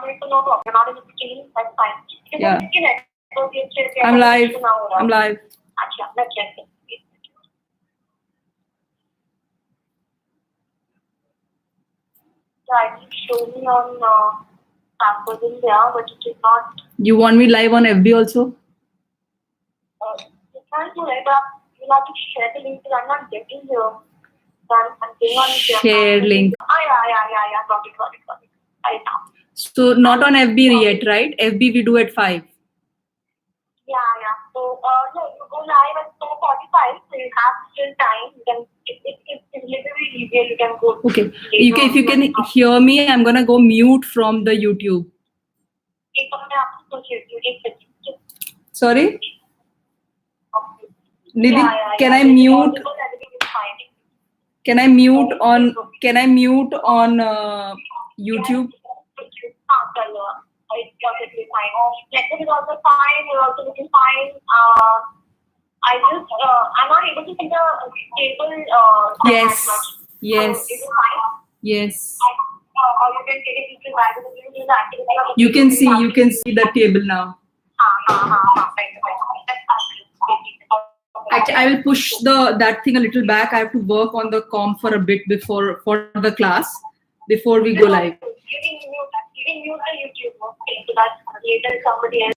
minutes, no problem. You're not in the screen, that's fine. Yeah. I'm live. I'm live. Achha, let's check it. Yeah, it showed me on Pampers India, but it is not. You want me live on FB also? You can't do it, but you'll have to share the link because I'm not getting here. So I'm going on share link. Yeah. Got it. Right now. So not on FB yet, right? FB we do at 5. Yeah. So no, you go live at 4:45, so you have still time. You can. It's literally easier. You can go. Okay. If you can hear me, I'm gonna go mute from the YouTube. Sorry? Nidhi, can I mute? Can I mute on YouTube? It's perfectly fine. Network is also fine. You're also looking fine. I'm not able to see the table. Yes. Yes. So is it fine? Yes. Or you can take it into back. You can see the table now. Actually, I will push that thing a little back. I have to work on the comp for a bit for the class before we go live. You can use the YouTube. Okay, so that later somebody else.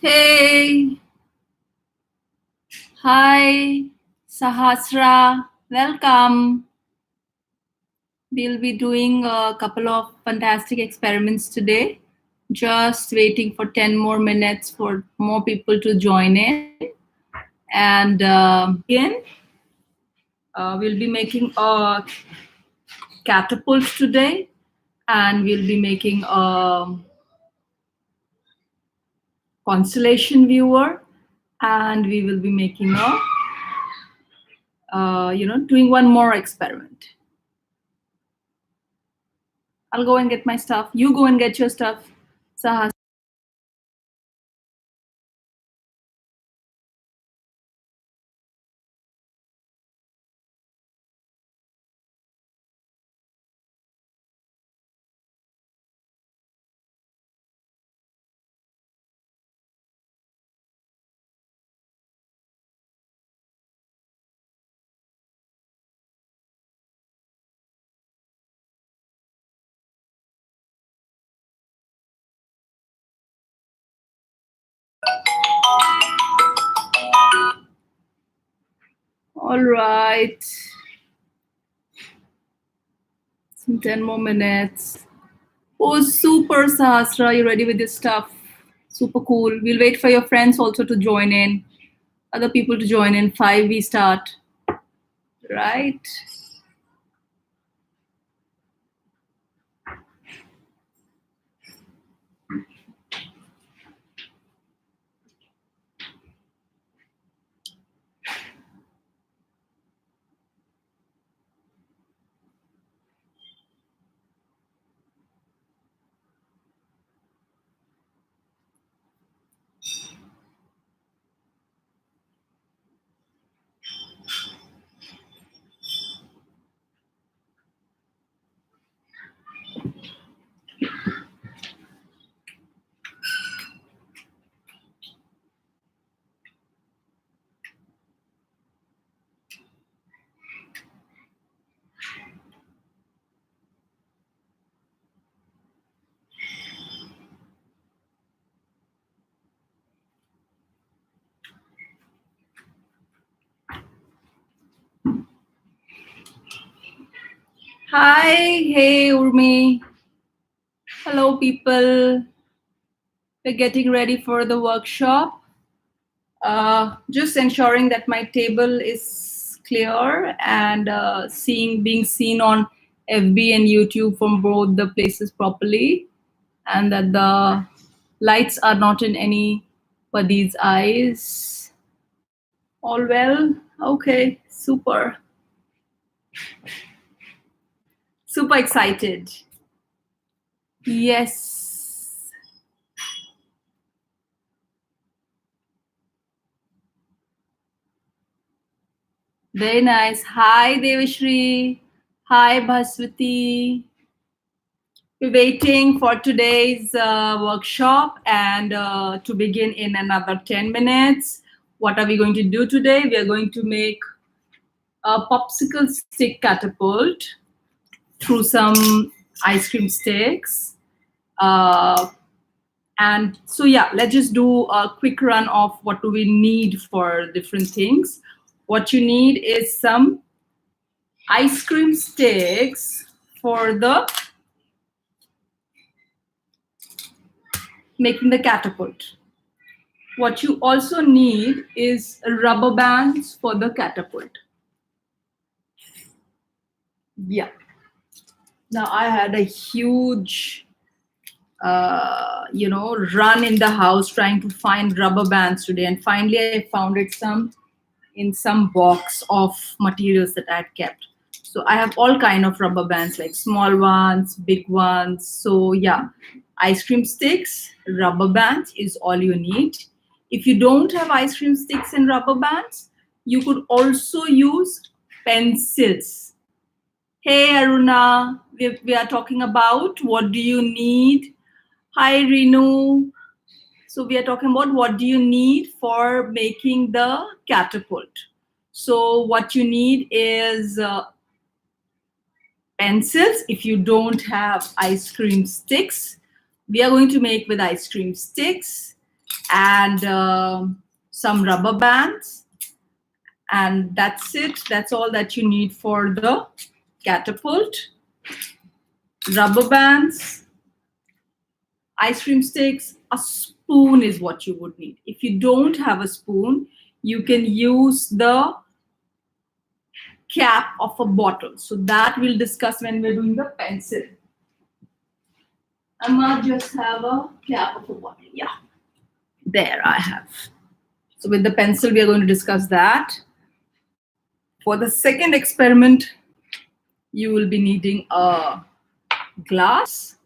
Hey, hi, Sahasra, welcome. We'll be doing a couple of fantastic experiments today. Just waiting for 10 more minutes for more people to join in. And again, we'll be making a catapult today, and we'll be making a Constellation Viewer, and we will be making a doing one more experiment. I'll go and get my stuff. You go and get your stuff, Sahas. All right. Some 10 more minutes. Oh, super, Sahasra. You ready with this stuff? Super cool. We'll wait for your friends also to join in. Other people to join in. 5 we start. Right? Hi. Hey, Urmi. Hello, people. We're getting ready for the workshop. Just ensuring that my table is clear and being seen on FB and YouTube from both the places properly, and that the lights are not in anybody's eyes. All well? Okay, super. Super excited. Yes. Very nice. Hi, Devashri. Hi, Bhaswati. We're waiting for today's workshop and to begin in another 10 minutes. What are we going to do today? We are going to make a popsicle stick catapult through some ice cream sticks. And so, yeah, let's just do a quick run of what do we need for different things. What you need is some ice cream sticks for the making the catapult. What you also need is rubber bands for the catapult. Yeah. Now I had a huge, run in the house trying to find rubber bands today, and finally I found it in some box of materials that I had kept. So I have all kind of rubber bands, like small ones, big ones. So yeah, ice cream sticks, rubber bands is all you need. If you don't have ice cream sticks and rubber bands, you could also use pencils. Hey Aruna, we are talking about what do you need. Hi Renu. So we are talking about what do you need for making the catapult. So what you need is pencils. If you don't have ice cream sticks, we are going to make with ice cream sticks. and some rubber bands, and that's it. That's all that you need for the catapult. Rubber bands, ice cream sticks, a spoon is what you would need. If you don't have a spoon, you can use the cap of a bottle. So that we'll discuss when we're doing the pencil. I might just have a cap of a bottle. Yeah, there I have. So with the pencil, we are going to discuss that. For the second experiment, you will be needing a glass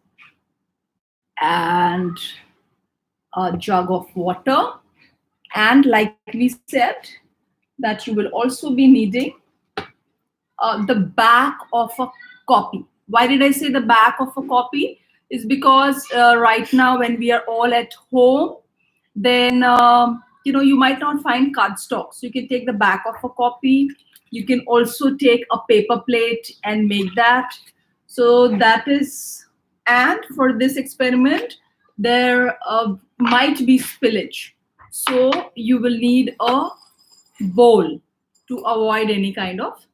and a jug of water. And like we said, that you will also be needing the back of a copy. Why did I say the back of a copy? Is because right now when we are all at home, then you might not find cardstock. So you can take the back of a copy. You can also take a paper plate and make that. So that is, and for this experiment, there might be spillage. So you will need a bowl to avoid any kind of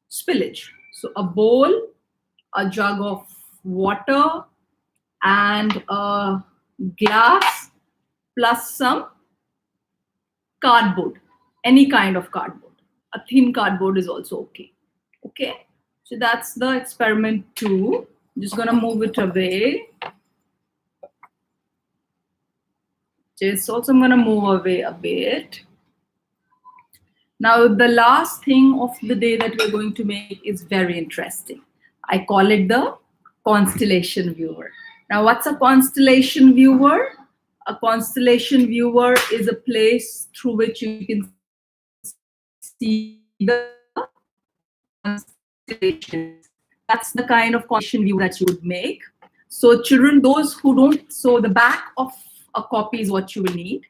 spillage. So a bowl, a jug of water, and a glass, plus some cardboard, any kind of cardboard. A thin cardboard is also okay. Okay, so that's the experiment 2. I'm just gonna move it away. Just also I'm gonna move away a bit. Now, the last thing of the day that we're going to make is very interesting. I call it the Constellation Viewer. Now, what's a Constellation Viewer? A Constellation Viewer is a place through which you can see the constellations. That's the kind of constellation view that you would make. So children, those who don't, so the back of a copy is what you will need.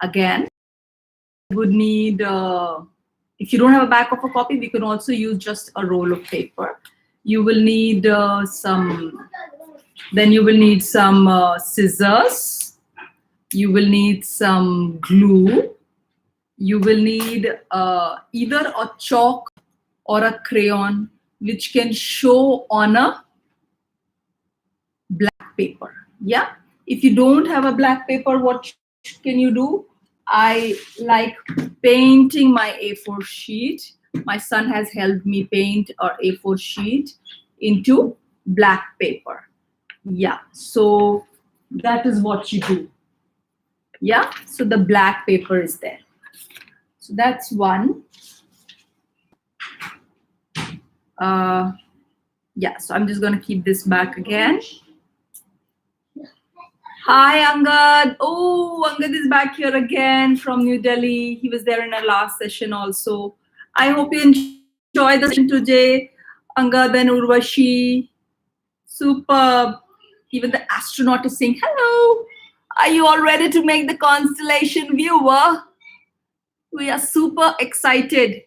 Again, would need, if you don't have a back of a copy, we can also use just a roll of paper. You will need some scissors. You will need some glue. You will need either a chalk or a crayon, which can show on a black paper. Yeah. If you don't have a black paper, what can you do? I like painting my A4 sheet. My son has helped me paint our A4 sheet into black paper. Yeah, so that is what you do. Yeah, so the black paper is there. So that's one. Yeah, so I'm just going to keep this back again. Hi, Angad. Oh, Angad is back here again from New Delhi. He was there in our last session also. I hope you enjoyed the session today. Angad and Urvashi. Superb. Even the astronaut is saying, hello. Are you all ready to make the Constellation Viewer? We are super excited.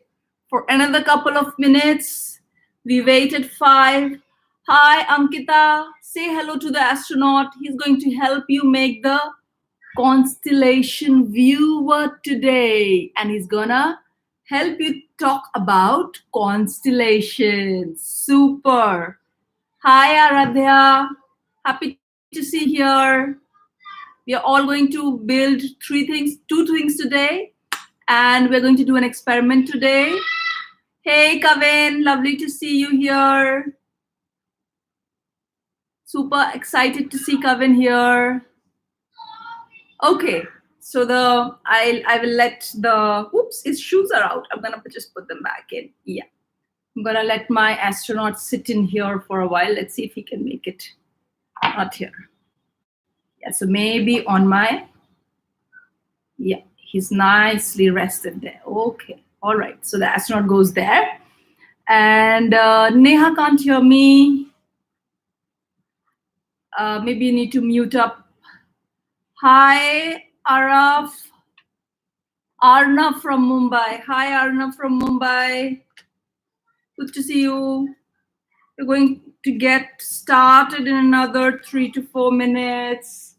For another couple of minutes, we waited 5. Hi, Ankita. Say hello to the astronaut. He's going to help you make the Constellation Viewer today. And he's gonna help you talk about constellations. Super. Hi, Aradhya. Happy to see here. We are all going to build 2 things today. And we're going to do an experiment today. Hey, Kavin. Lovely to see you here. Super excited to see Kavin here. Okay, so I will let the, oops, his shoes are out. I'm gonna just put them back in. Yeah, I'm gonna let my astronaut sit in here for a while. Let's see if he can make it. Not here. Yeah, so maybe on my, yeah, he's nicely rested there. Okay, all right. So the astronaut goes there. And Neha can't hear me. Maybe you need to mute up. Hi, Arnav from Mumbai. Hi, Arnav from Mumbai. Good to see you. We're going to get started in another 3 to 4 minutes.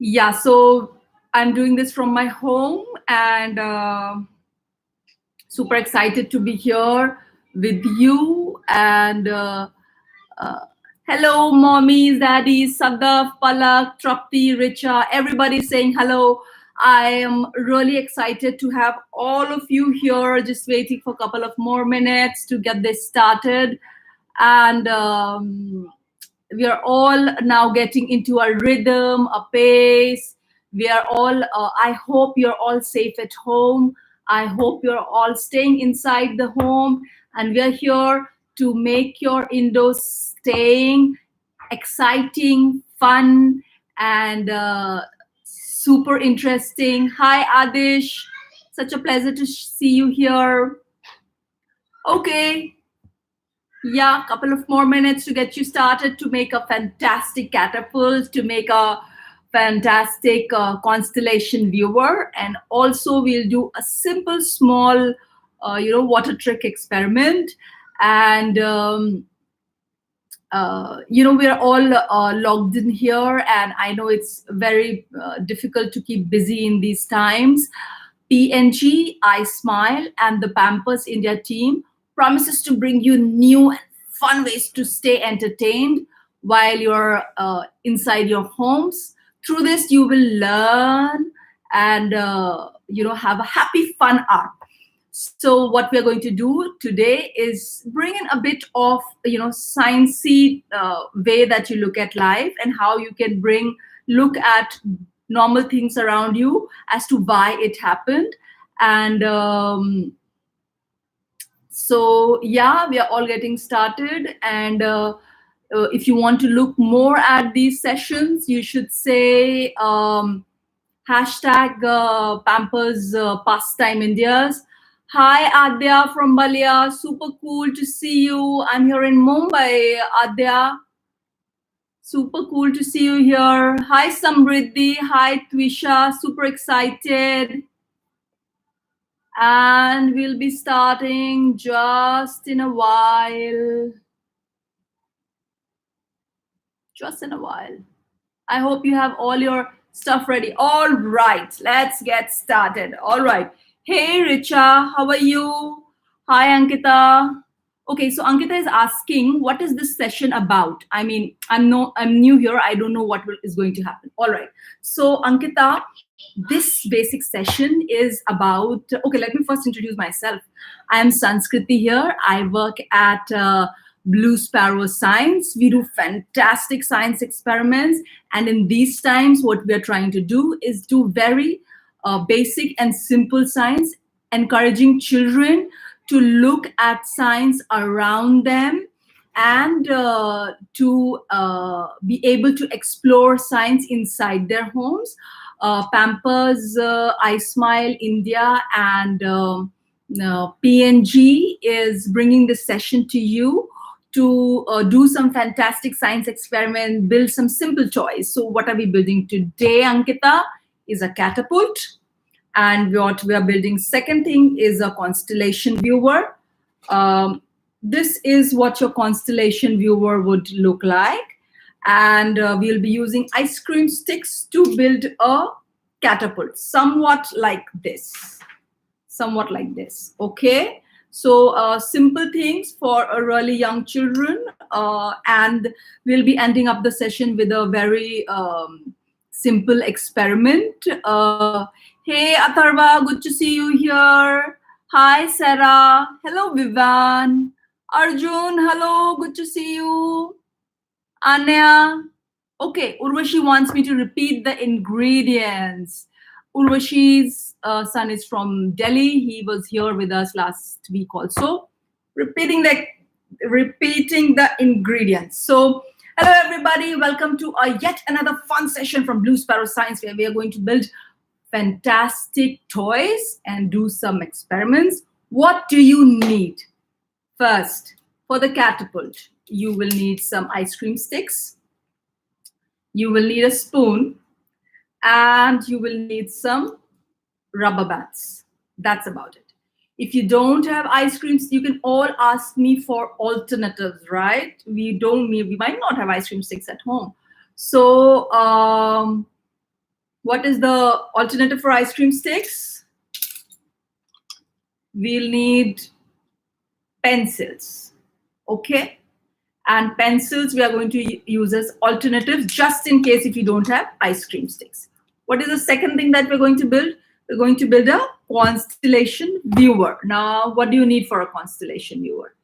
Yeah, so I'm doing this from my home, and super excited to be here with you. And uh, hello, mommies, daddies, Sagaf, Palak, Trapti, Richa, everybody saying hello. I am really excited to have all of you here, just waiting for a couple of more minutes to get this started. And we are all now getting into a rhythm, a pace. We are all, I hope you're all safe at home. I hope you're all staying inside the home. And we are here to make your indoors staying exciting, fun, and super interesting. Hi, Adish. Such a pleasure to see you here. Okay, yeah, a couple of more minutes to get you started, to make a fantastic catapult, to make a fantastic constellation viewer. And also we'll do a simple small water trick experiment. And we're all logged in here, and I know it's very difficult to keep busy in these times. PNG, iSmile, and the Pampers India team promises to bring you new and fun ways to stay entertained while you're inside your homes. Through this, you will learn and have a happy, fun hour. So what we're going to do today is bring in a bit of sciencey way that you look at life, and how you can look at normal things around you as to why it happened. And so yeah, we are all getting started. And if you want to look more at these sessions, you should say hashtag Pampers Pastime Indias. Hi, Adya from Balia. Super cool to see you. I'm here in Mumbai, Adya. Super cool to see you here. Hi, Samriddhi. Hi, Twisha. Super excited. And we'll be starting just in a while. Just in a while. I hope you have all your stuff ready. All right, let's get started. All right. Hey, Richa, how are you? Hi, Ankita. Okay, so Ankita is asking, what is this session about? I mean, I'm new here. I don't know what is going to happen. All right. So, Ankita, this basic session is about. Okay, let me first introduce myself. I am Sanskriti here. I work at Blue Sparrow Science. We do fantastic science experiments, and in these times, what we are trying to do is do very basic and simple science, encouraging children to look at science around them, and to be able to explore science inside their homes. Pampers, iSmile India, and PNG is bringing this session to you to do some fantastic science experiment, build some simple toys. So what are we building today, Ankita? Is a catapult. And what we are building second thing is a constellation viewer. This is what your constellation viewer would look like. And we'll be using ice cream sticks to build a catapult, somewhat like this. Somewhat like this, okay? So simple things for a really young children, and we'll be ending up the session with a very simple experiment. Hey, Atharva, good to see you here. Hi, Sarah. Hello, Vivan. Arjun, hello, good to see you. Anya. Okay, Urvashi wants me to repeat the ingredients. Urvashi's son is from Delhi. He was here with us last week also. Repeating the ingredients. So, hello everybody. Welcome to yet another fun session from Blue Sparrow Science, where we are going to build fantastic toys and do some experiments. What do you need? First, for the catapult, you will need some ice cream sticks. You will need a spoon, and you will need some rubber bands. That's about it. If you don't have ice creams, you can all ask me for alternatives, right? We might not have ice cream sticks at home. So What is the alternative for ice cream sticks? We'll need pencils. Okay? And pencils we are going to use as alternatives just in case if you don't have ice cream sticks. What is the second thing that we're going to build? We're going to build a Constellation Viewer. Now, what do you need for a Constellation Viewer?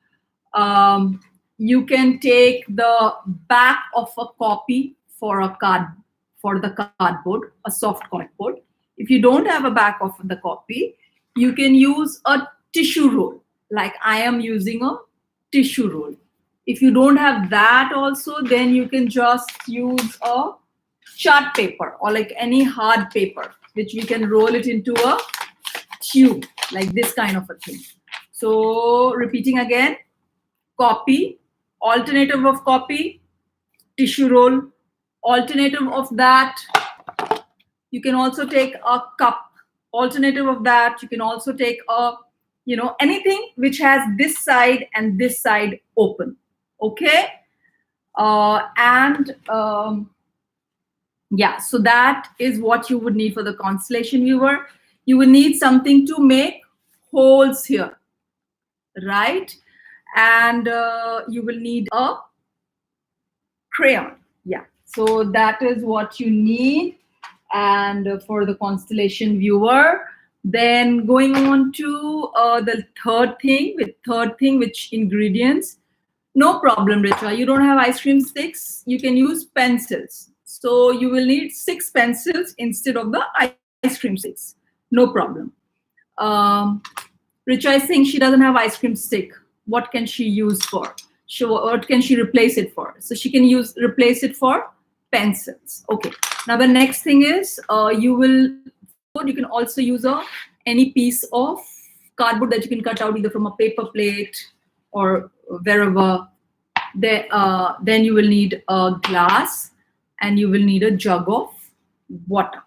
You can take the back of a copy for the cardboard, a soft cardboard. If you don't have a back of the copy, you can use a tissue roll, like I am using a tissue roll. If you don't have that also, then you can just use a chart paper or like any hard paper, which we can roll it into a tube, like this kind of a thing. So repeating again, copy, alternative of copy, tissue roll, alternative of that, you can also take a cup, alternative of that, you can also take a, anything which has this side and this side open. Okay? Yeah, so that is what you would need for the Constellation Viewer. You will need something to make holes here, right? And you will need a crayon. Yeah, so that is what you need. And for the Constellation Viewer, then going on to the third thing, which ingredients. No problem, Richa. You don't have ice cream sticks. You can use pencils. So you will need 6 pencils instead of the ice cream sticks. No problem. Richa is saying she doesn't have ice cream stick. What can she use for? What can she replace it for? So she can replace it for pencils. Okay. Now the next thing is you can also use any piece of cardboard that you can cut out either from a paper plate or wherever. Then you will need a glass and you will need a jug of water.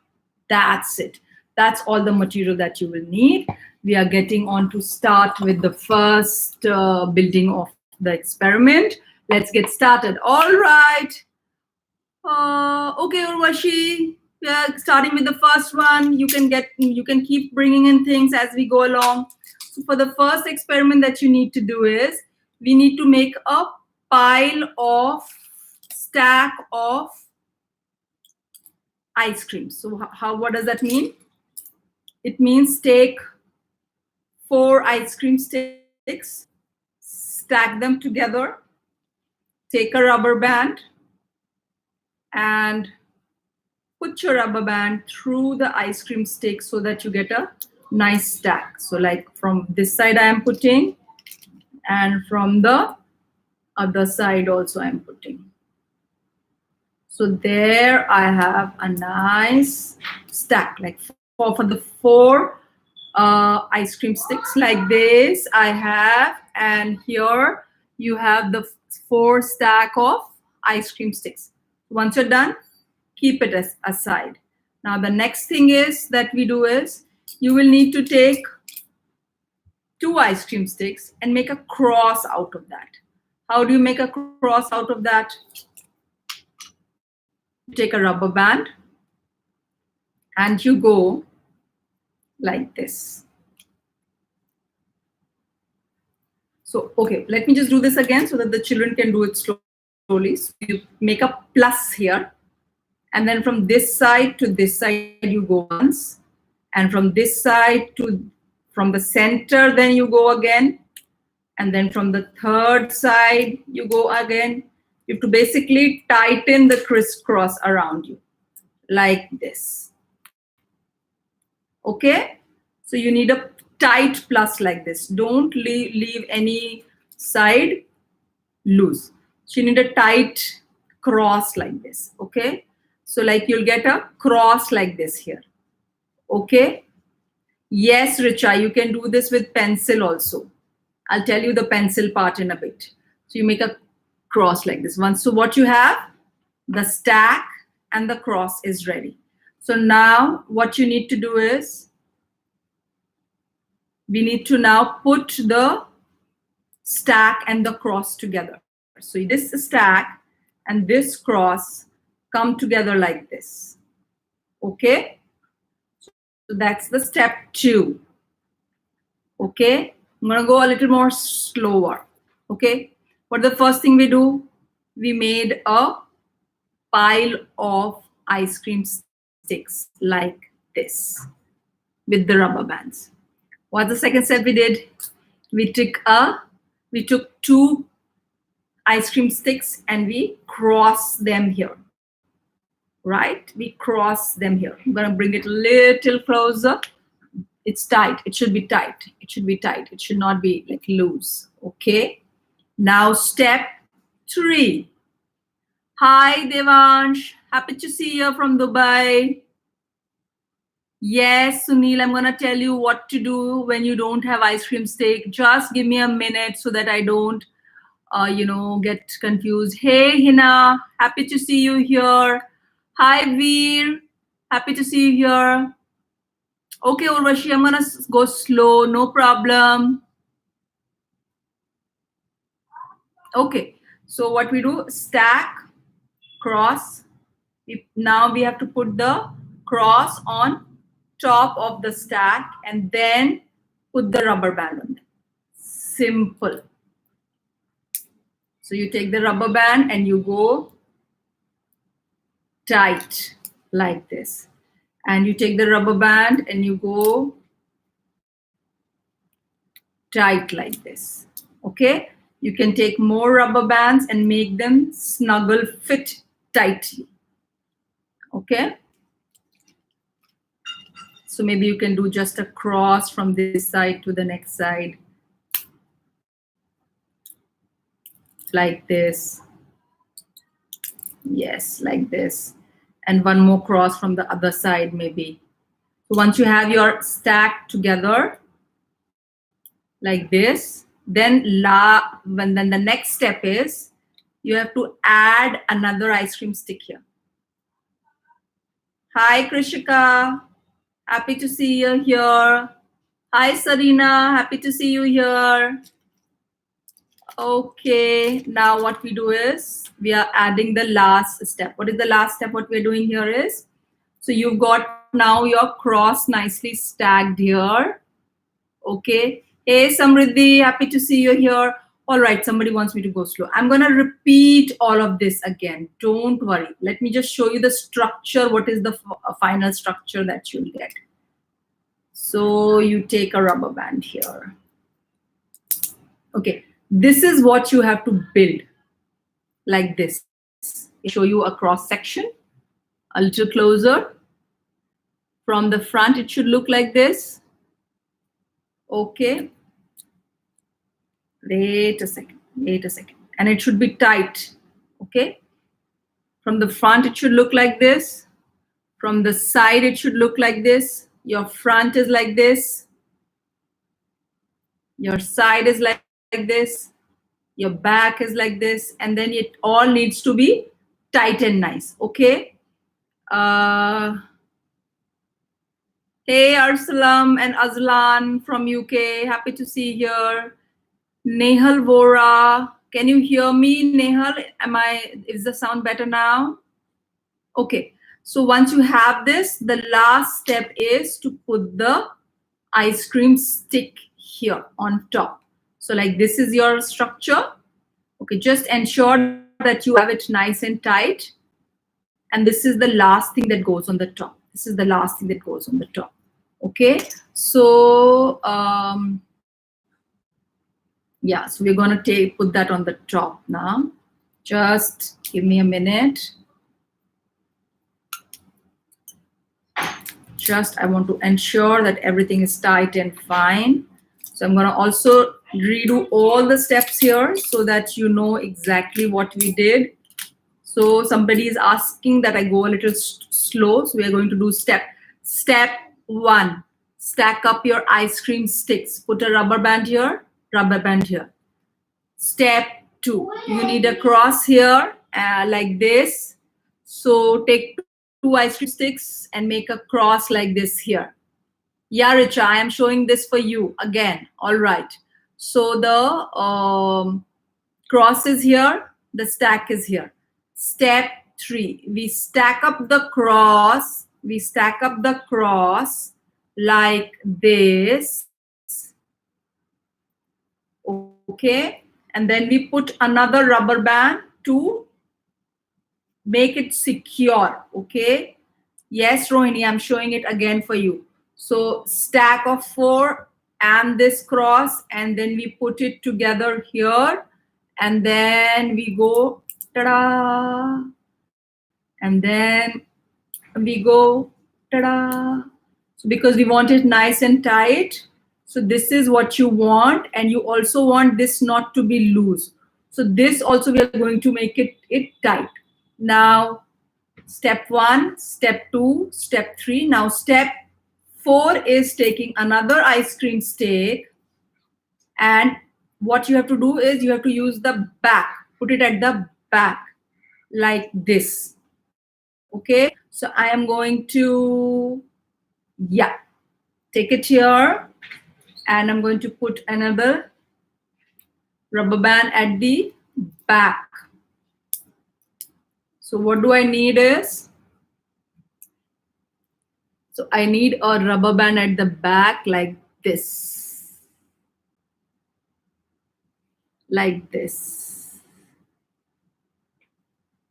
That's it. That's all the material that you will need. We are getting on to start with the first building of the experiment. Let's get started. All right. Okay, Urvashi. We are starting with the first one. You can keep bringing in things as we go along. So for the first experiment that you need to do is we need to make a stack of ice cream. So what does that mean? It means take 4 ice cream sticks, stack them together, take a rubber band, and put your rubber band through the ice cream stick so that you get a nice stack. So like from this side I am putting, and from the other side also I am putting. So there I have a nice stack, like for the 4 ice cream sticks like this I have, and here you have the 4 stack of ice cream sticks. Once you're done, keep it aside. Now the next thing is that we do is you will need to take 2 ice cream sticks and make a cross out of that. How do you make a cross out of that? You take a rubber band and you go like this. So, okay, let me just do this again so that the children can do it slowly. So you make a plus here, and then from this side to this side you go once, and from this side from the center then you go again, and then from the third side you go again. You have to basically tighten the crisscross around you like this. Okay, so you need a tight plus like this. Don't leave any side loose. So you need a tight cross like this. Okay, so like you'll get a cross like this here. Okay, yes, Richa, you can do this with pencil also. I'll tell you the pencil part in a bit. So you make a cross like this one. So what you have, the stack and the cross is ready. So now what you need to do is we need to now put the stack and the cross together. So this stack and this cross come together like this. Okay, so that's the step 2. Okay, I'm gonna go a little more slower. Okay, what the first thing we do? We made a pile of ice cream sticks like this with the rubber bands. What's the second step we did? We took 2 ice cream sticks and we cross them here. Right? We cross them here. I'm gonna bring it a little closer. It's tight. It should be tight. It should be tight. It should not be like loose. Okay. Now step 3. Hi Devansh. Happy to see you from Dubai. Yes, Sunil, I'm gonna tell you what to do when you don't have ice cream stick. Just give me a minute so that I don't get confused. Hey Hina, happy to see you here. Hi Veer, happy to see you here. Okay, Urvashi, I'm gonna go slow, no problem. Okay, so what we do, stack, cross. Now we have to put the cross on top of the stack and then put the rubber band on it. Simple. So you take the rubber band and you go tight like this. And you take the rubber band and you go tight like this. Okay? You can take more rubber bands and make them snuggle fit tightly. Okay? So maybe you can do just a cross from this side to the next side. Like this. Yes, like this. And one more cross from the other side maybe. So once you have your stack together, like this, then the next step is you have to add another ice cream stick here. Hi Krishika, happy to see you here. Hi Sarina, happy to see you here. Okay, now what we do is we are adding the last step. What is the last step? What we're doing here is, so you've got now your cross nicely stacked here. Okay. Hey Samriddhi, happy to see you here. All right, somebody wants me to go slow. I'm gonna repeat all of this again. Don't worry. Let me just show you the structure. What is the final structure that you'll get? So you take a rubber band here. Okay, this is what you have to build like this. I'll show you a cross section a little closer. From the front, it should look like this. Okay. Wait a second. And it should be tight. Okay. From the front, it should look like this. From the side, it should look like this. Your front is like this. Your side is like this. Your back is like this. And then it all needs to be tight and nice. Okay. Hey, Arsalam and Azlan from UK. Happy to see you here. Nehal Vora. Can you hear me, Nehal? Is the sound better now? Okay. So once you have this, the last step is to put the ice cream stick here on top. So like this is your structure. Okay, just ensure that you have it nice and tight. And this is the last thing that goes on the top. This is the last thing that goes on the top. Okay, so yeah, so we're gonna put that on the top now. Just give me a minute. I want to ensure that everything is tight and fine. So I'm gonna also redo all the steps here so that you know exactly what we did. So somebody is asking that I go a little slow. So we are going to do step 1. Stack up your ice cream sticks. Put a rubber band here, rubber band here. Step 2, you need a cross here like this. So take 2 ice cream sticks and make a cross like this here. Yeah, Richa, I am showing this for you again. All right. So the cross is here, the stack is here. Step 3, we stack up the cross we stack up the cross like this, okay, and then we put another rubber band to make it secure, okay. Yes, Rohini, I'm showing it again for you. So stack of 4 and this cross, and then we put it together here, and then we go, ta-da, and then we go, ta-da. So because we want it nice and tight, so this is what you want, and you also want this not to be loose. So this also we are going to make it tight. Now, step 1, step 2, step 3. Now step 4 is taking another ice cream stick, and what you have to do is you have to use the back, put it at the back like this, okay. So I am going to, yeah, take it here, and I'm going to put another rubber band at the back. So what do I need is, so I need a rubber band at the back like this. Like this.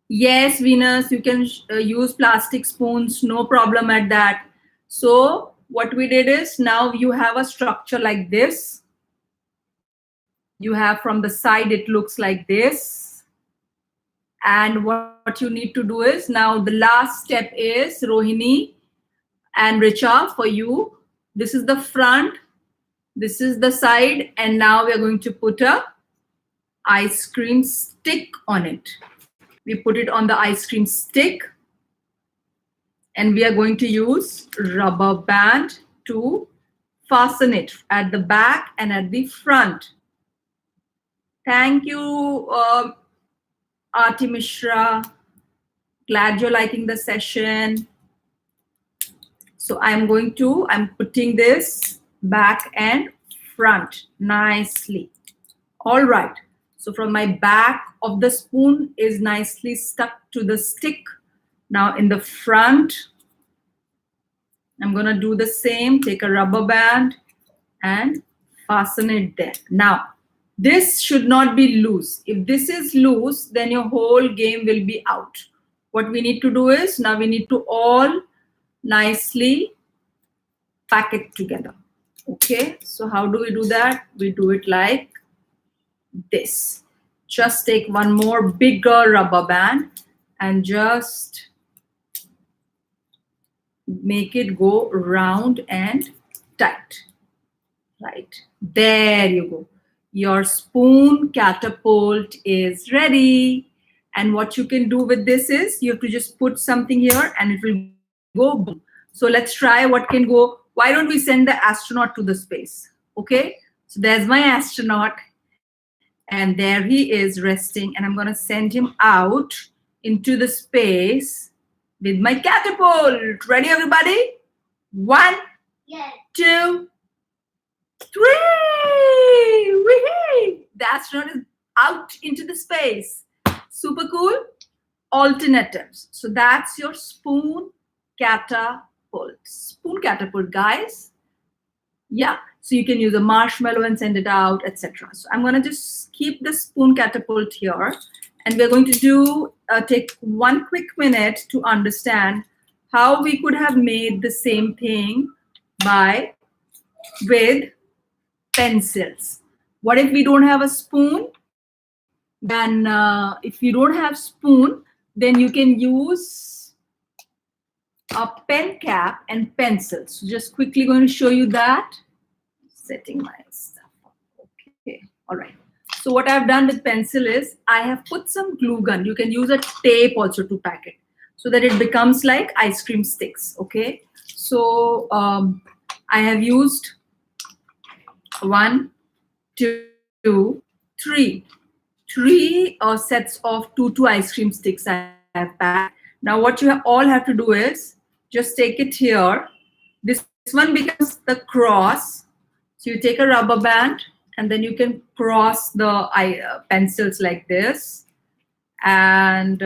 Yes, Venus, you can use plastic spoons, no problem at that. So what we did is, now you have a structure like this. You have from the side, it looks like this. And what you need to do is, now the last step is, Rohini and Richa, for you, this is the front, this is the side, and now we are going to put a ice cream stick on it. We put it on the ice cream stick, and we are going to use rubber band to fasten it at the back and at the front. Thank you, Aarti Mishra. Glad you're liking the session. So I'm putting this back and front nicely. All right. So from my back of the spoon is nicely stuck to the stick. Now in the front, I'm going to do the same. Take a rubber band and fasten it there. Now, this should not be loose. If this is loose, then your whole game will be out. What we need to do is, now we need to all nicely pack it together. Okay, so how do we do that? We do it like this. Just take one more bigger rubber band and just make it go round and tight. Right, there you go. Your spoon catapult is ready. And what you can do with this is, you have to just put something here and it will go boom. So let's try what can go. Why don't we send the astronaut to the space? Okay, so there's my astronaut, and there he is resting, and I'm going to send him out into the space with my catapult. Ready, everybody? 1, 2, 3! Wee-hee! The astronaut is out into the space. Super cool. Alternatives. So that's your spoon catapult. Spoon catapult, guys. Yeah. So you can use a marshmallow and send it out, etc. So I'm going to just keep the spoon catapult here. And we're going to take one quick minute to understand how we could have made the same thing with pencils. What if we don't have a spoon? Then if you don't have spoon, then you can use a pen cap and pencils. So just quickly going to show you that. Setting my stuff up. Okay, all right. So what I've done with pencil is, I have put some glue gun. You can use a tape also to pack it, so that it becomes like ice cream sticks. Okay, so I have used 1, 2, 3. 3 sets of 2 ice cream sticks I have packed. Now what you all have to do is just take it here. This one becomes the cross. So you take a rubber band and then you can cross the pencils like this. And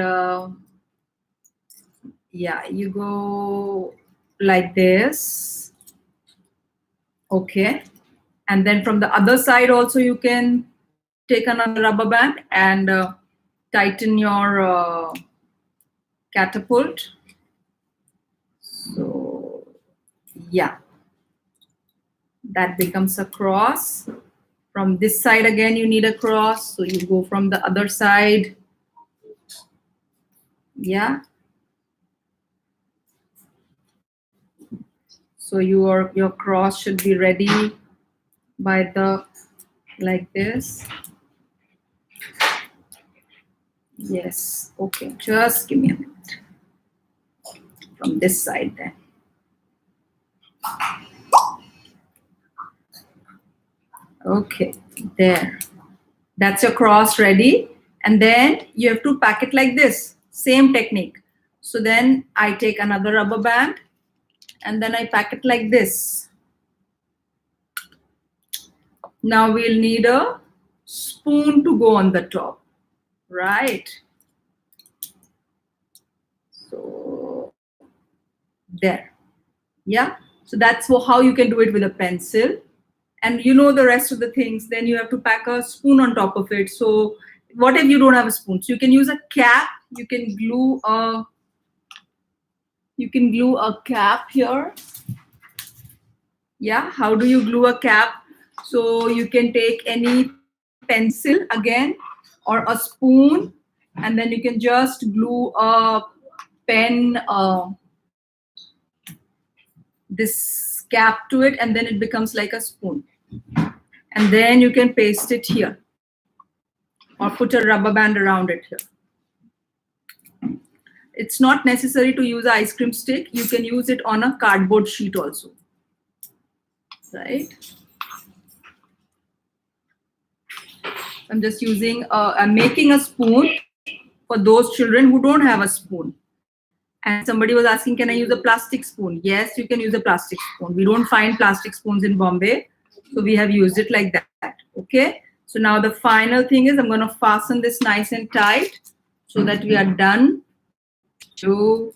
Yeah, you go like this. Okay. And then from the other side also you can take another rubber band and tighten your catapult. So yeah, that becomes a cross. From this side again you need a cross, so you go from the other side. Yeah. So your cross should be ready by the like this. Yes. Okay. Just give me a minute. From this side then. Okay. There. That's your cross ready. And then you have to pack it like this. Same technique. So then I take another rubber band and then I pack it like this. Now we'll need a spoon to go on the top, right? So there. Yeah. So that's how you can do it with a pencil. And you know the rest of the things. Then you have to pack a spoon on top of it. So what if you don't have a spoon? So you can use a cap. You can glue a cap here. Yeah, how do you glue a cap? So you can take any pencil again or a spoon, and then you can just glue a pen, this cap to it, and then it becomes like a spoon. And then you can paste it here or put a rubber band around it here. It's not necessary to use an ice cream stick. You can use it on a cardboard sheet also, right? I'm just using, I'm making a spoon for those children who don't have a spoon. And somebody was asking, can I use a plastic spoon? Yes, you can use a plastic spoon. We don't find plastic spoons in Bombay, so we have used it like that. Okay. So now the final thing is I'm going to fasten this nice and tight so that we are done. 2,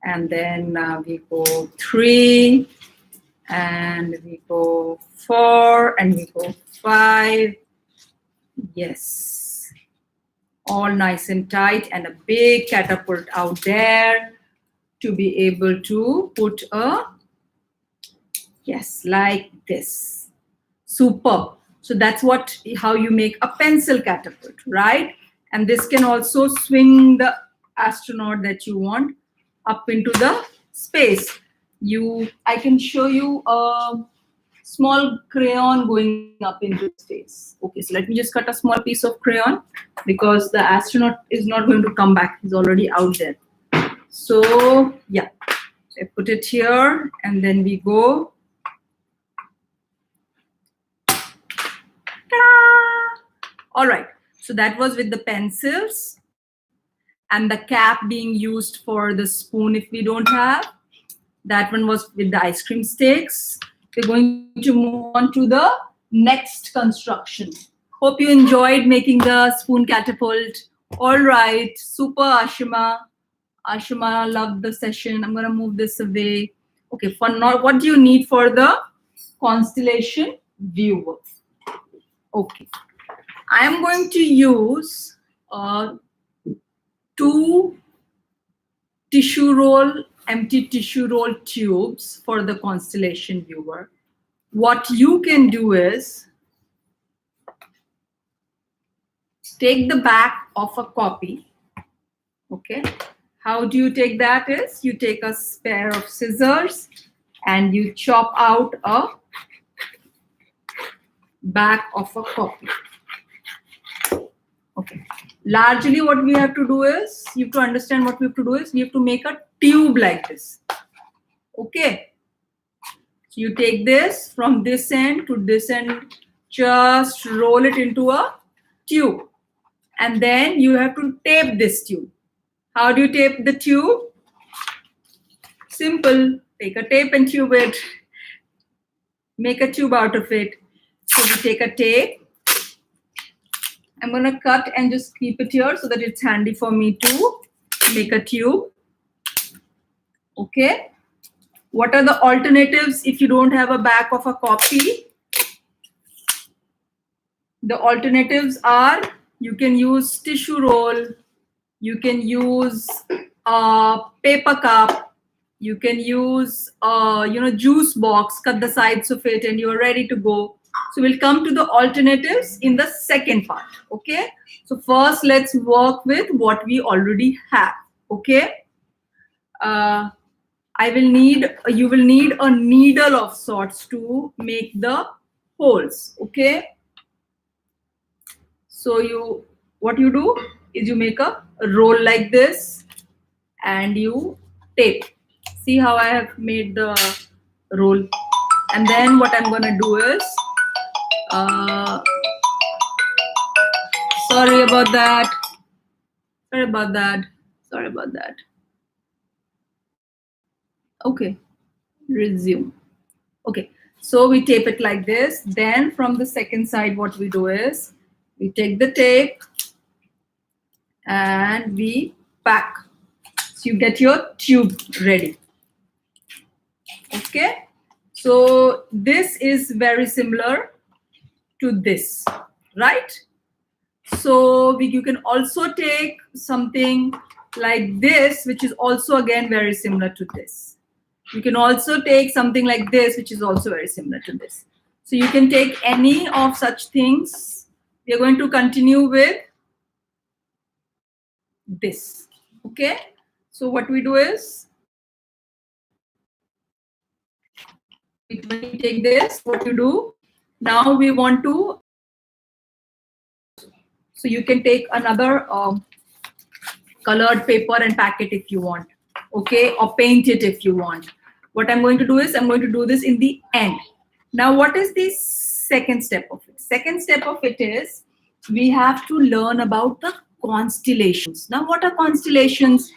and then we go 3, and we go 4, and we go 5. Yes. All nice and tight, and a big catapult out there to be able to put a, yes, like this. Super. So that's how you make a pencil catapult, right? And this can also swing the astronaut that you want up into the space. I can show you a small crayon going up into space. Okay, so let me just cut a small piece of crayon because the astronaut is not going to come back. He's already out there. So yeah, I put it here and then we go. Ta-da! All right, so that was with the pencils and the cap being used for the spoon if we don't have. That one was with the ice cream sticks. We're going to move on to the next construction. Hope you enjoyed making the spoon catapult. All right, super Ashima. Ashima loved the session. I'm going to move this away. Okay, for now, what do you need for the Constellation Viewer? Okay, I am going to use 2 empty tissue roll tubes for the Constellation Viewer. What you can do is take the back of a copy. Okay, how do you take that is you take a pair of scissors and you chop out a back of a copy. Okay, largely what we have to do is, you have to understand what we have to do is we have to make a tube like this. Okay, so you take this from this end to this end, just roll it into a tube, and then you have to tape this tube. How do you tape the tube? Simple. Take a tape and tube it. Make a tube out of it. So we take a tape. I'm going to cut and just keep it here so that it's handy for me to make a tube. Okay. What are the alternatives if you don't have a back of a copy? The alternatives are you can use tissue roll, you can use a paper cup, you can use juice box, cut the sides of it, and you're ready to go. So we'll come to the alternatives in the second part. Okay. So first, let's work with what we already have. Okay. You will need a needle of sorts to make the holes. Okay. So what you do is you make a roll like this and you tape. See how I have made the roll. And then what I'm gonna do is, uh, sorry about that. Sorry about that. Sorry about that. Okay, resume. Okay, so we tape it like this. Then from the second side, what we do is we take the tape and we pack. So you get your tube ready. Okay, so this is very similar to this, right? So you can also take something like this, which is also again very similar to this. You can also take something like this, which is also very similar to this. So you can take any of such things. We are going to continue with this. Okay. So what we do is, when you take this, what you do, now we want to, so you can take another colored paper and pack it if you want. Okay. Or paint it if you want. What I'm going to do is, I'm going to do this in the end. Now, what is the second step of it? Second step of it is we have to learn about the constellations. Now, what are constellations?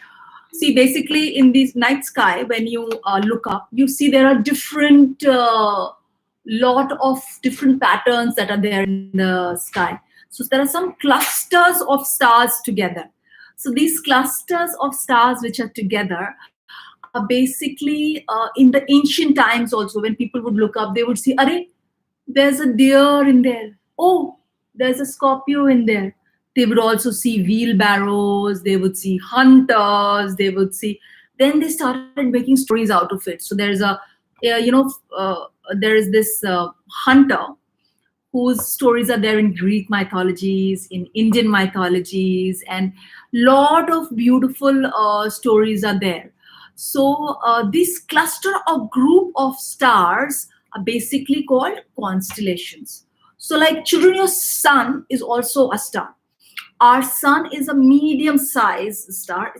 See, basically in the night sky, when you look up, you see there are different, lot of different patterns that are there in the sky. So there are some clusters of stars together. So these clusters of stars which are together are basically in the ancient times also, when people would look up, they would see, Arey, there's a deer in there. Oh, there's a Scorpio in there. They would also see wheelbarrows, they would see hunters, they would see. Then they started making stories out of it. So there's there is this hunter whose stories are there in Greek mythologies, in Indian mythologies, and lot of beautiful stories are there. So this cluster or group of stars are basically called constellations. So like children, your sun is also a star. Our sun is a medium sized star.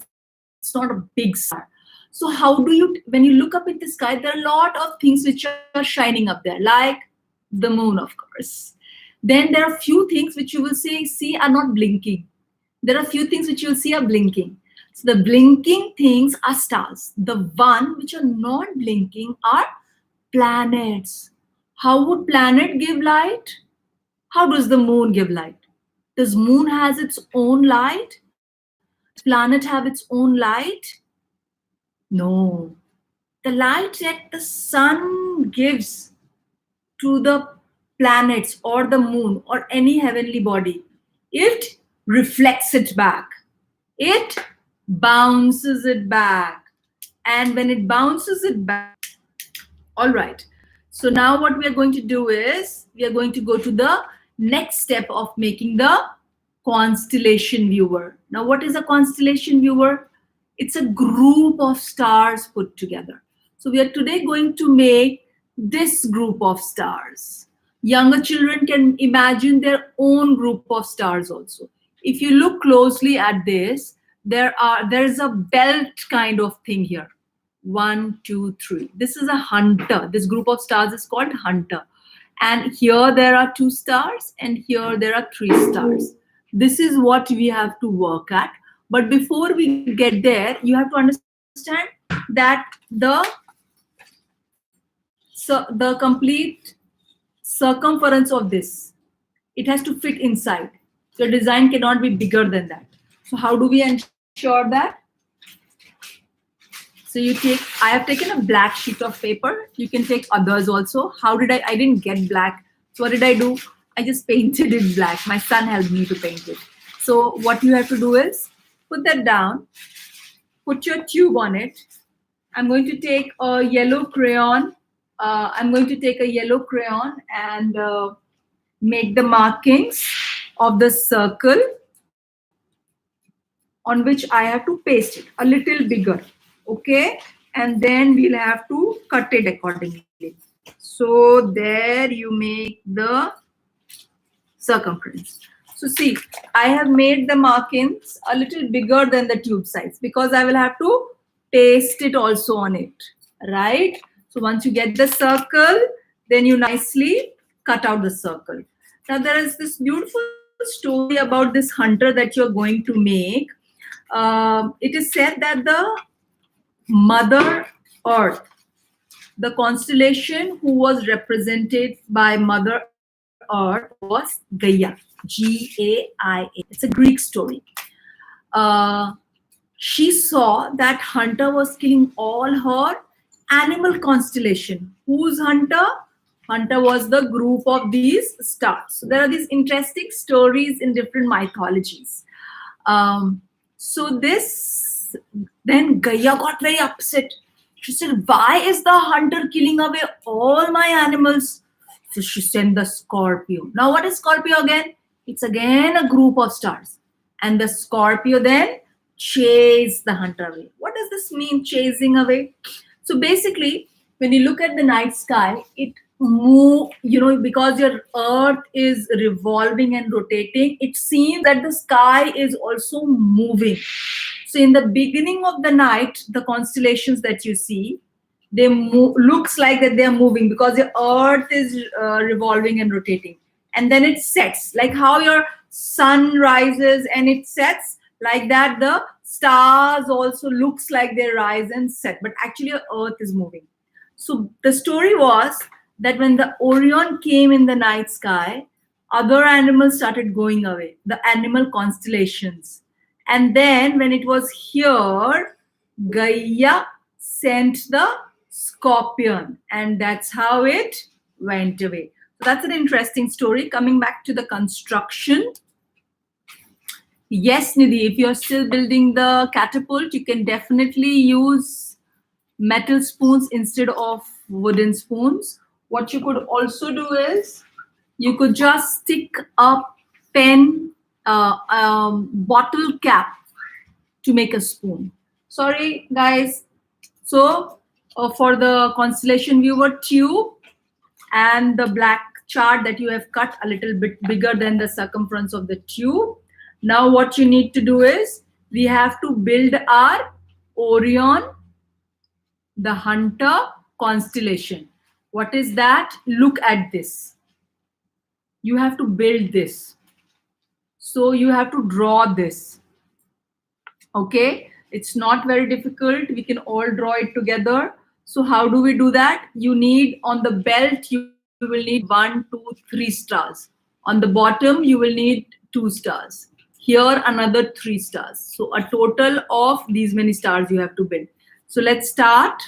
It's not a big star. So how do you, when you look up in the sky, there are a lot of things which are shining up there, like the moon, of course. Then there are few things which you will see are not blinking. There are few things which you'll see are blinking. So the blinking things are stars. The one which are not blinking are planets. How would planet give light? How does the moon give light? Does moon has its own light? Does planet have its own light? No. The light that the sun gives to the planets or the moon or any heavenly body, it reflects it back. It bounces it back. And when it bounces it back, all right. So now what we are going to do is we are going to go to the next step of making the constellation viewer. Now, what is a constellation viewer? It's a group of stars put together. So we are today going to make this group of stars. Younger children can imagine their own group of stars also. If you look closely at this, there's a belt kind of thing here. 1, 2, 3. This is a hunter. This group of stars is called hunter. And here there are 2 stars, and here there are 3 stars. This is what we have to work at. But before we get there, you have to understand that the complete circumference of this, it has to fit inside. Your design cannot be bigger than that. So how do we ensure that? So you take, I have taken a black sheet of paper. You can take others also. How did I didn't get black. So what did I do? I just painted it black. My son helped me to paint it. So what you have to do is put that down, put your tube on it. I'm going to take a yellow crayon. I'm going to take a yellow crayon and make the markings of the circle on which I have to paste it a little bigger. Okay, and then we'll have to cut it accordingly. So there you make the circumference. So see, I have made the markings a little bigger than the tube size because I will have to paste it also on it, right? So once you get the circle, then you nicely cut out the circle. Now there is this beautiful story about this hunter that you're going to make. It is said that the Mother Earth, the constellation who was represented by Mother Earth was Gaia, Gaia. It's a Greek story. Uh, she saw that hunter was killing all her animal constellation. Whose hunter? Hunter was the group of these stars. So there are these interesting stories in different mythologies. So this, then Gaia got very upset. She said, why is the hunter killing away all my animals? So she sent the Scorpio. Now what is Scorpio again? It's again a group of stars. And the Scorpio then chased the hunter away. What does this mean, chasing away? So basically, when you look at the night sky, it move, because your earth is revolving and rotating, it seems that the sky is also moving. So in the beginning of the night, the constellations that you see, they looks like that they are moving because the earth is revolving and rotating. And then it sets, like how your sun rises and it sets, like that the stars also looks like they rise and set, but actually your earth is moving. So the story was that when the Orion came in the night sky, other animals started going away, the animal constellations. And then when it was here, Gaia sent the scorpion, and that's how it went away. So that's an interesting story. Coming back to the construction. Yes, Nidhi, if you're still building the catapult, you can definitely use metal spoons instead of wooden spoons. What you could also do is you could just stick a pen bottle cap to make a spoon. Sorry, guys. So for the Constellation Viewer tube and the black chart that you have cut a little bit bigger than the circumference of the tube, now what you need to do is we have to build our Orion, the hunter constellation. What is that? Look at this. You have to build this. So you have to draw this. Okay, it's not very difficult. We can all draw it together. So how do we do that? You need, on the belt, you will need 1, 2, 3 stars. On the bottom, you will need 2 stars. Here, another 3 stars. So a total of these many stars you have to build. So let's start.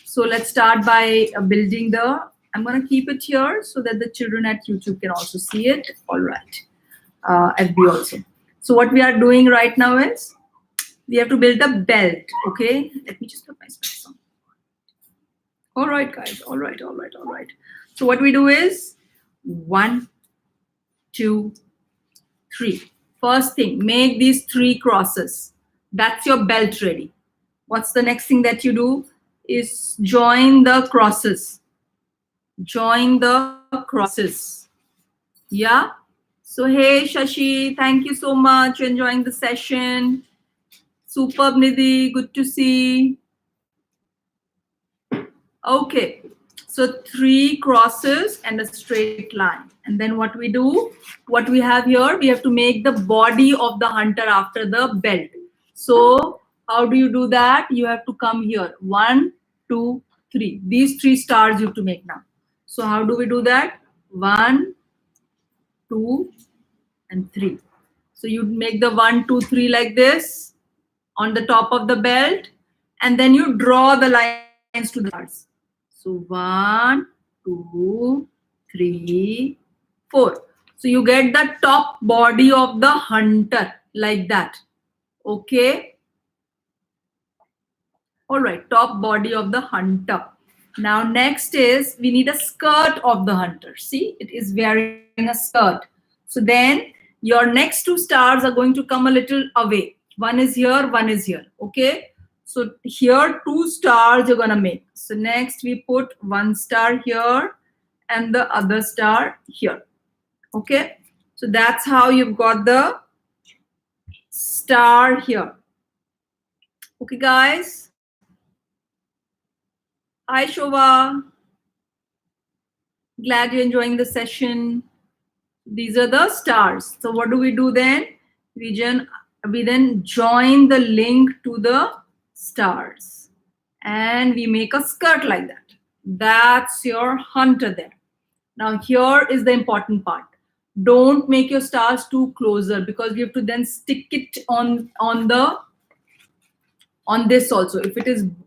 So let's start by building the, I'm going to keep it here so that the children at YouTube can also see it. All right. FB also. So what we are doing right now is we have to build a belt. Okay. Let me just put my specs on. All right, guys. All right. So what we do is 1, 2, 3. First thing, make these 3 crosses. That's your belt ready. What's the next thing that you do? Is join the crosses. Join the crosses. Yeah. So hey Shashi, thank you so much. You're enjoying the session. Superb, Nidhi. Good to see. Okay. So 3 crosses and a straight line. And then what we do? What we have here, we have to make the body of the hunter after the belt. So how do you do that? You have to come here. 1, 2, 3. These 3 stars you have to make now. So how do we do that? 1, 2, and 3. So you make the 1, 2, 3 like this on the top of the belt. and then you draw the lines to the stars. So 1, 2, 3, 4. So you get the top body of the hunter like that. Okay. All right, top body of the hunter. Now next is we need a skirt of the hunter. See, it is wearing a skirt. So then your next two stars are going to come a little away. One is here, one is here. Okay. So here two stars you're gonna make. So next we put one star here and the other star here. Okay. So that's how you've got the star here. Okay, guys. Hi, Shova. Glad you're enjoying the session. These are the stars. So what do we do then? We then join the link to the stars. And we make a skirt like that. That's your hunter there. Now here is the important part. Don't make your stars too closer because you have to then stick it on this also. If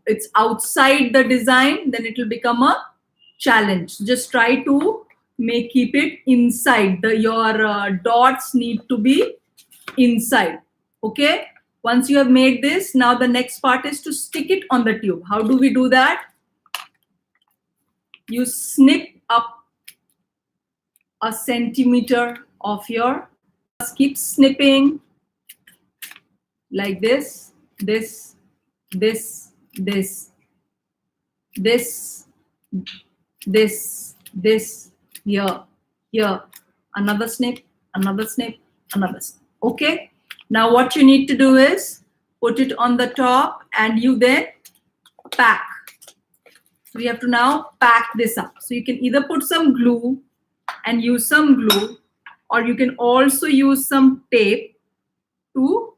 it's outside the design, then it will become a challenge. Just try to keep it inside. Your dots need to be inside. Okay. Once you have made this, now the next part is to stick it on the tube. How do we do that? You snip up a centimeter of your. Just keep snipping like this, this, this, this, here, another snip, another snip, another snip. Okay. Now what you need to do is put it on the top and you then pack. So we have to now pack this up. So you can either put some glue and use some glue, or you can also use some tape to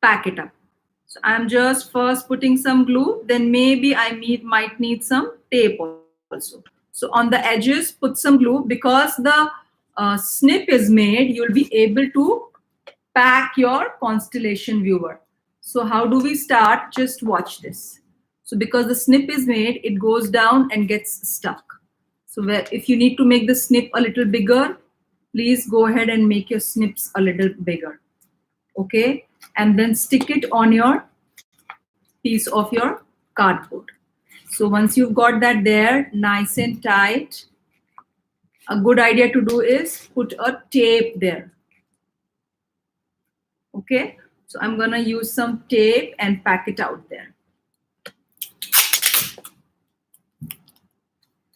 pack it up. So I'm just first putting some glue, then maybe I might need some tape also. So on the edges, put some glue. Because the snip is made, you'll be able to pack your Constellation Viewer. So how do we start? Just watch this. So because the snip is made, it goes down and gets stuck. So if you need to make the snip a little bigger, please go ahead and make your snips a little bigger. Okay. And then stick it on your piece of your cardboard. So once you've got that there, nice and tight, a good idea to do is put a tape there. Okay. So I'm going to use some tape and pack it out there.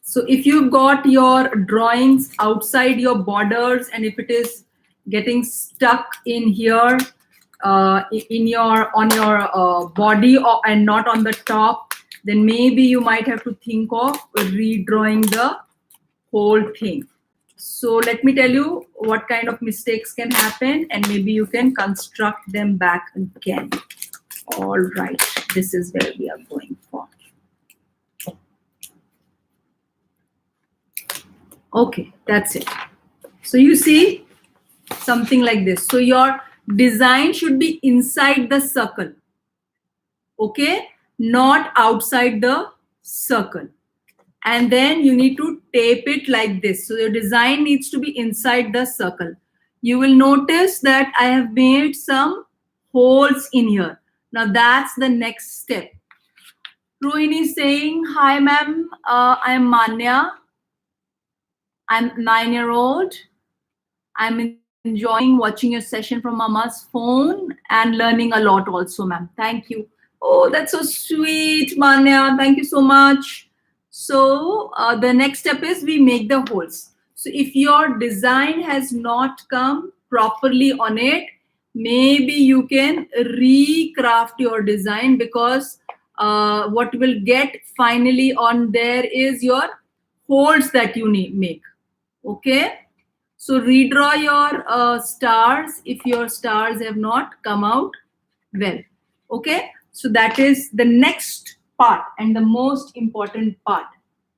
So if you've got your drawings outside your borders and if it is getting stuck in here, on your body and not on the top, then maybe you might have to think of redrawing the whole thing. So let me tell you what kind of mistakes can happen and maybe you can construct them back again. All right, this is where we are going for. Okay, that's it. So you see something like this. So your design should be inside the circle. Okay, not outside the circle. And then you need to tape it like this. So your design needs to be inside the circle. You will notice that I have made some holes in here. Now that's the next step. Rohini is saying, hi ma'am, I am Manya. I'm 9-year-old. I'm enjoying watching your session from Mama's phone and learning a lot also, ma'am. Thank you. Oh, that's so sweet, Manya. Thank you so much. So the next step is we make the holes. So if your design has not come properly on it, maybe you can recraft your design because what will get finally on there is your holes that you make. Okay. So redraw your stars if your stars have not come out well. Okay. So that is the next part and the most important part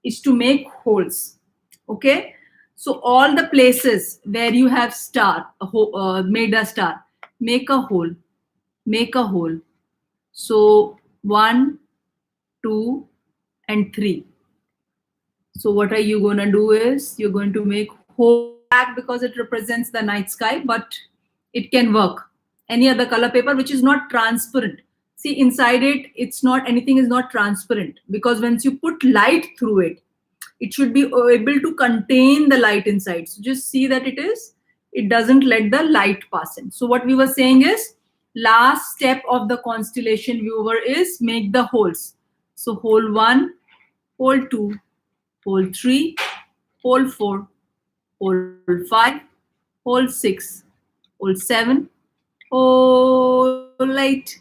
is to make holes. Okay. So all the places where you have made a star, make a hole, make a hole. So 1, 2, and 3. So what are you going to do is you're going to make whole black because it represents the night sky, but it can work. Any other color paper which is not transparent. See, inside it, it's not, anything is not transparent, because once you put light through it, it should be able to contain the light inside. So just see that it doesn't let the light pass in. So what we were saying is, last step of the constellation viewer is make the holes. So hole 1, hole 2, hole 3, hole 4, hole 5, hole 6, hole 7, hole 8.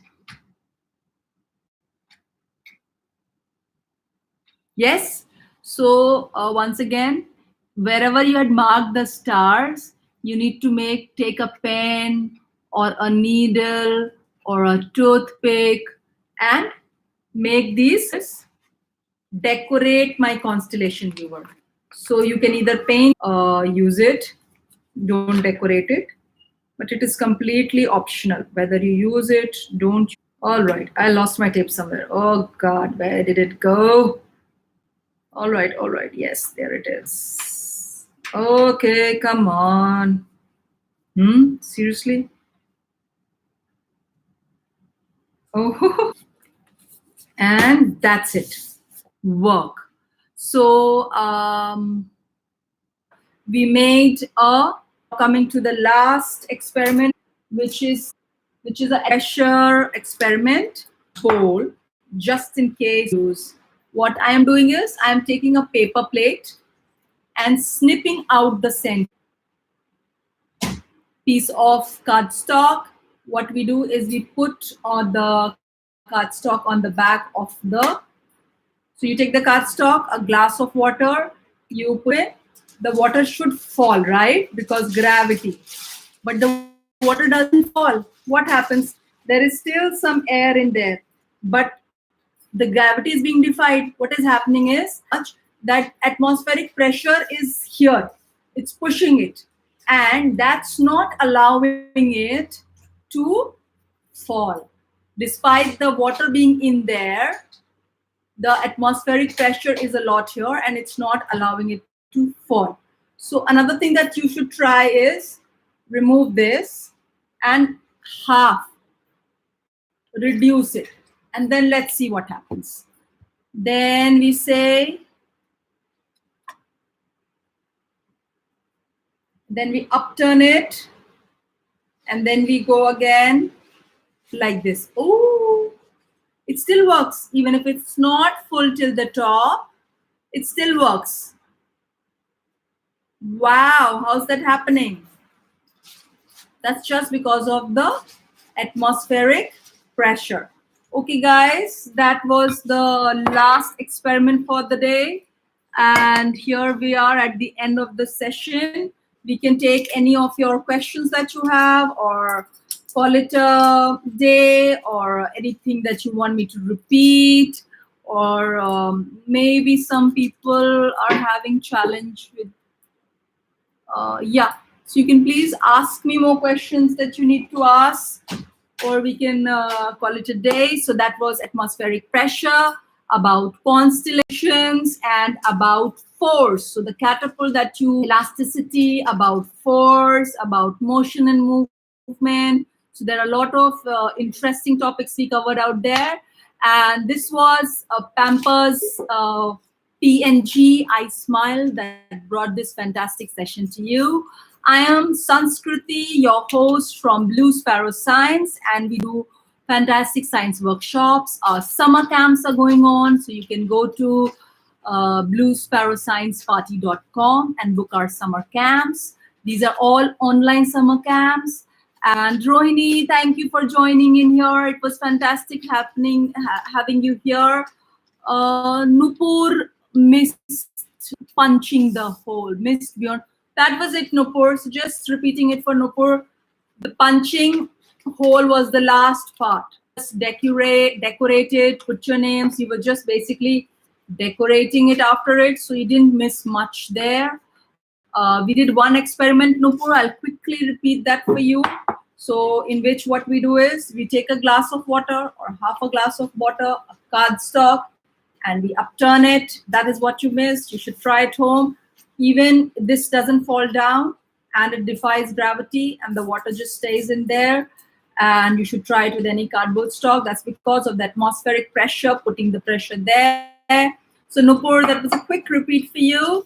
Yes? So once again, wherever you had marked the stars, you need to take a pen or a needle or a toothpick and make these, decorate my constellation viewer. So you can either paint, use it, don't decorate it, but it is completely optional whether you use it, don't. All right, I lost my tape somewhere. Oh God, where did it go? All right, yes, there it is. Okay, come on. Seriously? Oh, and that's it. Work. So we made a, coming to the last experiment, which is a pressure experiment bowl, just in case use. What I am doing is I am taking a paper plate and snipping out the center piece of cardstock. What we do is we put the cardstock on the back of the, so you take the cardstock, a glass of water, you put it, the water should fall, right? Because gravity. But the water doesn't fall. What happens? There is still some air in there, but the gravity is being defied. What is happening is that atmospheric pressure is here. It's pushing it. And that's not allowing it to fall. Despite the water being in there, the atmospheric pressure is a lot here and it's not allowing it to fall. So another thing that you should try is remove this and half, reduce it, and then let's see what happens. Then we say, then we upturn it, and then we go again like this. Oh, it still works. Even if it's not full till the top, it still works. Wow, how's that happening? That's just because of the atmospheric pressure. Okay, guys, that was the last experiment for the day. And here we are at the end of the session. We can take any of your questions that you have, or call it a day, or anything that you want me to repeat, or maybe some people are having challenge with, yeah. So you can please ask me more questions that you need to ask, or we can call it a day. So that was atmospheric pressure, about constellations, and about force. So the catapult that you, elasticity, about force, about motion and movement. So there are a lot of interesting topics we covered out there. And this was Pampers PNG iSmile that brought this fantastic session to you. I am Sanskriti, your host from Blue Sparrow Science, and we do fantastic science workshops. Our summer camps are going on, so you can go to bluesparrowscienceparty.com and book our summer camps. These are all online summer camps. And Rohini, thank you for joining in here. It was fantastic having you here. Nupur missed punching the hole, missed beyond. That was it, Nupur. So just repeating it for Nupur. The punching hole was the last part. Just decorated, put your names. You were just basically decorating it after it, so you didn't miss much there. We did one experiment, Nupur. I'll quickly repeat that for you. So in which what we do is we take a glass of water or half a glass of water, a cardstock, and we upturn it. That is what you missed. You should try it home. Even this doesn't fall down and it defies gravity and the water just stays in there. And you should try it with any cardboard stock. That's because of the atmospheric pressure, putting the pressure there. So Nupur, that was a quick repeat for you.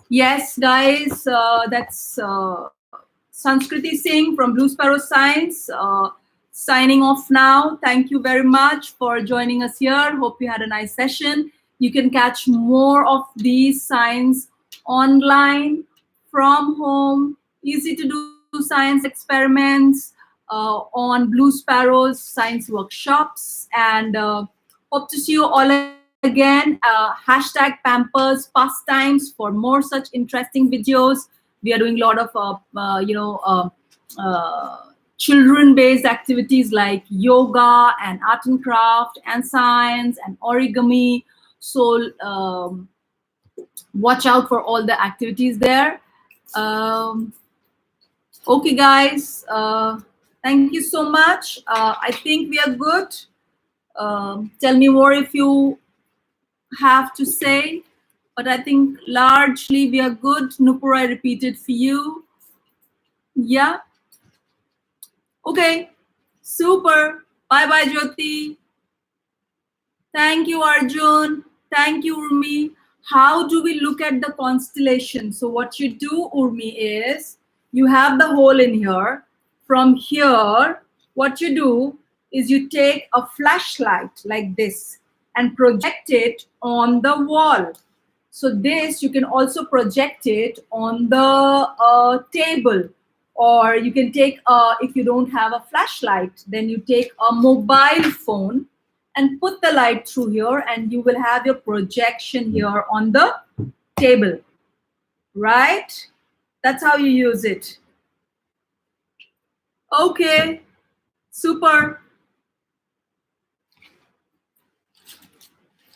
Yes, guys, that's Sanskriti Singh from Blue Sparrow Science. Signing off now. Thank you very much for joining us here. Hope you had a nice session. You can catch more of these science online from home. Easy to do science experiments on Blue Sparrow's science workshops. And hope to see you all again. Hashtag Pampers pastimes for more such interesting videos. We are doing a lot of children-based activities like yoga and art and craft and science and origami. So watch out for all the activities there. Okay, guys. Thank you so much. I think we are good. Tell me more if you have to say, but I think largely we are good. Nupur, I repeated for you. Yeah. Okay. Super. Bye-bye, Jyoti. Thank you, Arjun. Thank you, Urmi. How do we look at the constellation? So what you do, Urmi, is you have the hole in here. From here, what you do is you take a flashlight like this and project it on the wall. So this, you can also project it on the table. Or you can take, if you don't have a flashlight, then you take a mobile phone and put the light through here and you will have your projection here on the table, right? That's how you use it. Okay, super.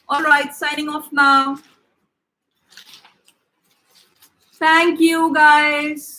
All right, signing off now. Thank you, guys.